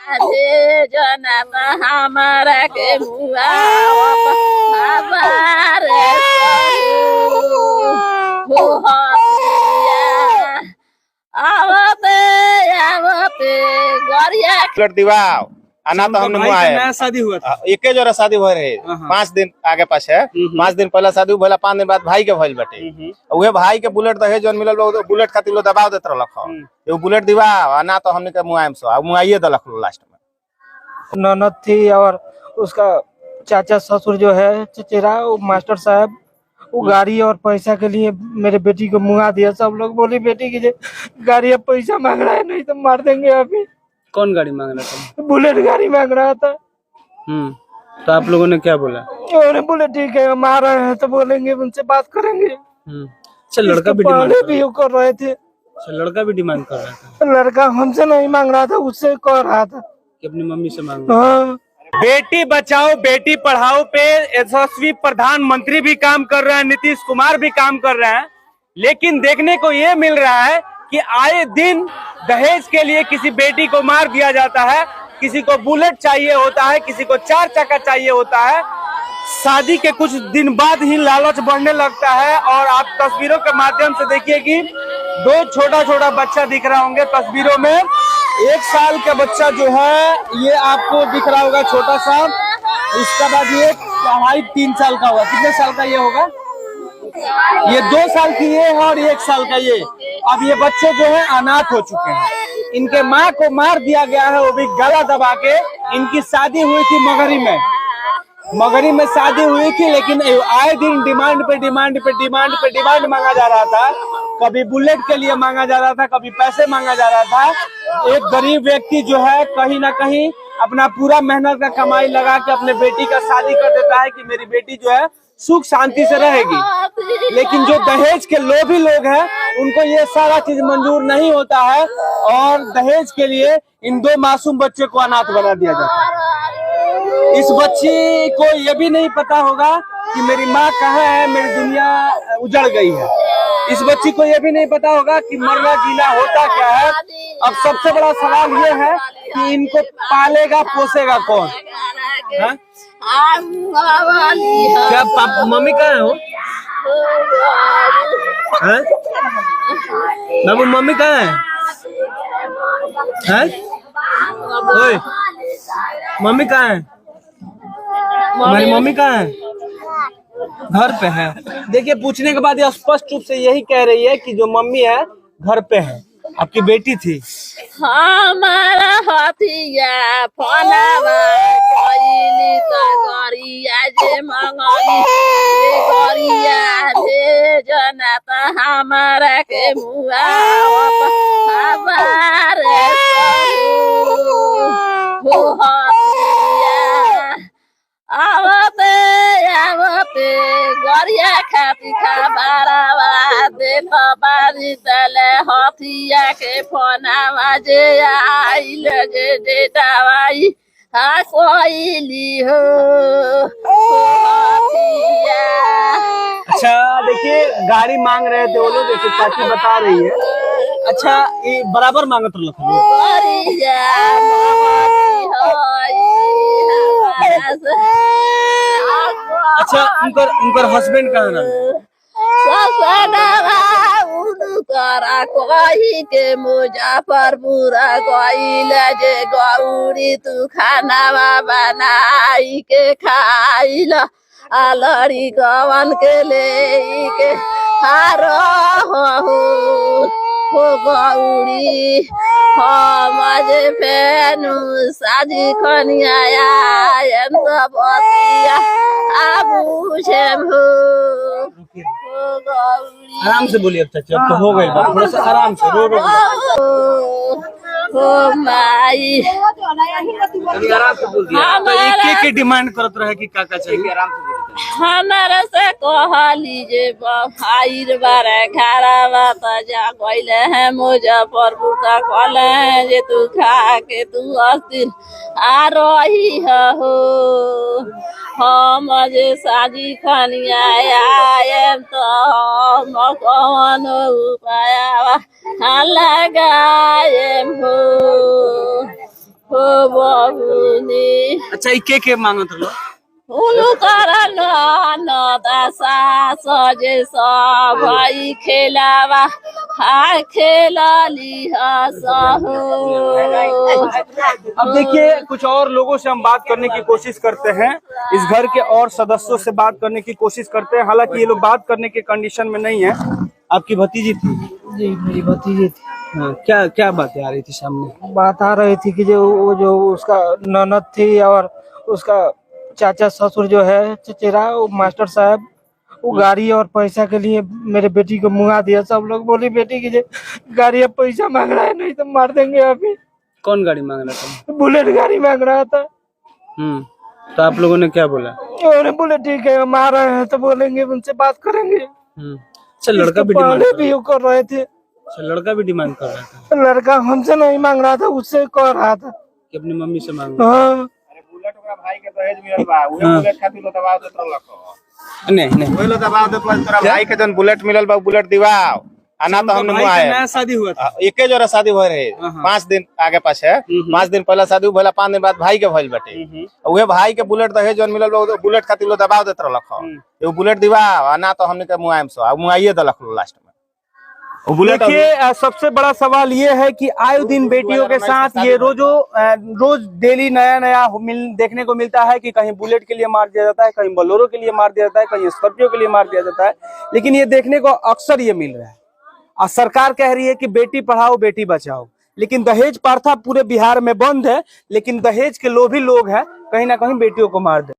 अरे जना हमारा के मुआ हमारे आवते आवते गरिया बुलेट दिवाओ आना तो हमने मुआ नया शादी हुआ था। एके जोरा शादी हो रहे 5 दिन आगे पास है 5 दिन पहले शादी भला 5 दिन बाद भाई के भइल बटे उहे भाई के बुलेट दहे जोन मिलल बुलेट खातिर लो दबाव देत रहलक एगो बुलेट दिवाओ आना तो हमने के मुआम सो मुआइए दलक लास्ट में ननद थी और उसका चाचा ससुर जो है चचेरा वो मास्टर साहब वो गाड़ी और पैसा के लिए मेरे बेटी को मुंगा दिया। सब लोग बोली बेटी की गाड़ी अब पैसा मांग रहा है नहीं तो मार देंगे अभी। कौन गाड़ी मांग रहा था? बुलेट गाड़ी मांग रहा था। तो आप लोगों ने क्या बोला? उन्होंने बोले ठीक है हम आ रहे हैं तो बोलेंगे उनसे बात करेंगे। अच्छा लड़का भी डिमांड भी कर रहे थे। अच्छा लड़का भी डिमांड कर रहा था। लड़का हमसे नहीं मांग रहा था उससे कह रहा था कि अपनी मम्मी से मांग रहा था। बेटी बचाओ बेटी पढ़ाओ पे यशस्वी प्रधानमंत्री भी काम कर रहे हैं, नीतीश कुमार भी काम कर रहे हैं, लेकिन देखने को ये मिल रहा है कि आए दिन दहेज के लिए किसी बेटी को मार दिया जाता है, किसी को बुलेट चाहिए होता है, किसी को 4 चक्का चाहिए होता है। शादी के कुछ दिन बाद ही लालच बढ़ने लगता है और आप तस्वीरों के माध्यम से देखिए कि 2 छोटा छोटा बच्चा दिख रहा होंगे तस्वीरों में। 1 साल का बच्चा जो है ये आपको दिख रहा होगा छोटा सा, इसके बाद ये 2.5-3 साल का होगा। कितने साल का ये होगा? ये 2 साल की ये है और 1 साल का ये। अब ये बच्चे जो है अनाथ हो चुके हैं, इनके माँ को मार दिया गया है वो भी गला दबा के। इनकी शादी हुई थी मगरी में शादी हुई थी, लेकिन आए दिन डिमांड पे डिमांड मांगा जा रहा था। कभी बुलेट के लिए मांगा जा रहा था, कभी पैसे मांगा जा रहा था। एक गरीब व्यक्ति जो है कहीं ना कहीं अपना पूरा मेहनत का कमाई लगा के अपने बेटी का शादी कर देता है कि मेरी बेटी जो है सुख शांति से रहेगी, लेकिन जो दहेज के लोभी लोग हैं उनको ये सारा चीज मंजूर नहीं होता है और दहेज के लिए इन 2 मासूम बच्चे को अनाथ बना दिया जाता है। इस बच्ची को ये भी नहीं पता होगा कि मेरी माँ कहाँ है, मेरी दुनिया उजड़ गई है। इस बच्ची को ये भी नहीं पता होगा कि मरना जीना होता क्या है। अब सबसे बड़ा सवाल ये है कि इनको पालेगा पोसेगा कौन? क्या मम्मी कहाँ है वो? बाबू मम्मी कहाँ है? ओए मम्मी कहाँ है? हमारी मम्मी कहाँ है? घर पे है। देखिए पूछने के बाद ये स्पष्ट रूप से यही कह रही है कि जो मम्मी है घर पे है। आपकी बेटी थी? हमारा हथिया फनावा कइली त गरिया जे मंगली गरिया जे जना त हमारा के मुआ हमारे आवते आवते गरिया खाती खबरवा दे त बारी तले हथिया के फोनावा जे आइल जे डेटावाई हा कोइली हो हथिया। अच्छा देखिए गाड़ी मांग रहे थे वो लोग, जैसे चाची बता रही है। अच्छा ये बराबर मांगत रहे गरिया महती होई। अच्छा उनकर हस्बैंड कहाँ रहा? करा कही के मुजफ्फरपुर गइल जे गौरी तू खानावा बनाई के खाइल आलड़ी गवन के ले के हारो हो गौरी हम जे फेनु साजी खनिया बतिया आबू हो आराम से बोलिए। अच्छा अब तो हो गई बात, थोड़ा सा आराम से रो हो माई आराम से बोल दिया। तो एक डिमांड करत रहे कि काका चाहिए? आराम से बोलिए। हमारा से कहली जे भाईर बारे घरवा त जा गइले हैं मुजफ्फरपुर त कहले हैं जे तू खा के तू अस्थिर आ रही हो। हम जे साजी खनिया आएम तो हम कौन उपाय लगाएम हो हो बहुनी अच्छा ये के मांगत रहो उनु करन दशा सजे सबै खेलावा हा खेलली हसहु। अब देखिए कुछ और लोगों से हम बात करने की कोशिश करते हैं, इस घर के और सदस्यों से बात करने की कोशिश करते हैं। हालांकि ये लोग बात करने के कंडीशन में नहीं है। आपकी भतीजी थी? जी मेरी भतीजी थी। हाँ, क्या क्या बातें आ रही थी सामने? बात आ रही थी कि जो उसका ननद थी और उसका चाचा ससुर जो है चचेरा, वो मास्टर साहब, वो गाड़ी और पैसा के लिए मेरे बेटी को मुंगा दिया। सब लोग बोली बेटी की गाड़ी और पैसा मांग रहा है, नहीं तो मार देंगे अभी। कौन गाड़ी मांग रहा था? बुलेट गाड़ी मांग रहा था। तो आप लोगों ने क्या बोला? उन्होंने बोले ठीक है हम आ रहे हैं तो बोलेंगे, उनसे बात करेंगे। अच्छा लड़का भी डिमांड पहले भी वो कर रहे थे। अच्छा लड़का भी डिमांड कर रहा था लड़का हमसे नहीं मांग रहा था, उससे कह रहा था कि अपनी मम्मी से मांग रहा हाँ। भाई के दहेज मिलल बा, उहे बुलेट खातिर लो दबाव देत रहलक। नहीं नहीं उहे लो दबाव देत रहलक, तोरा भाई के जन बुलेट मिलल बा, बुलेट दिवाओ आना तो हमने भाई का मुआए। नया शादी हुआ था? एके जोरा शादी हो रहे 5 दिन आगे पाछे, 5 दिन पहला शादी भइला, 5 दिन बाद भाई के भइल बाटे। उहे भाई के बुलेट दहेज जन मिलल बा, बुलेट खातिर लो दबाव देत रहलक। एगो बुलेट दिवाओ आना तो हमने के मुआएम सो, मुआइए देलक लास्ट में। देखिए सबसे बड़ा सवाल ये है कि आए दिन बेटियों के साथ ये रोज डेली नया नया देखने को मिलता है कि कहीं बुलेट के लिए मार दिया जाता है, कहीं बोलेरो के लिए मार दिया जाता है, कहीं स्कॉर्पियो के लिए मार दिया जाता है। लेकिन ये देखने को अक्सर ये मिल रहा है। और सरकार कह रही है कि बेटी पढ़ाओ बेटी बचाओ, लेकिन दहेज प्रथा पूरे बिहार में बंद है। लेकिन दहेज के लोभी लोग हैं, कहीं ना कहीं बेटियों को मार दे।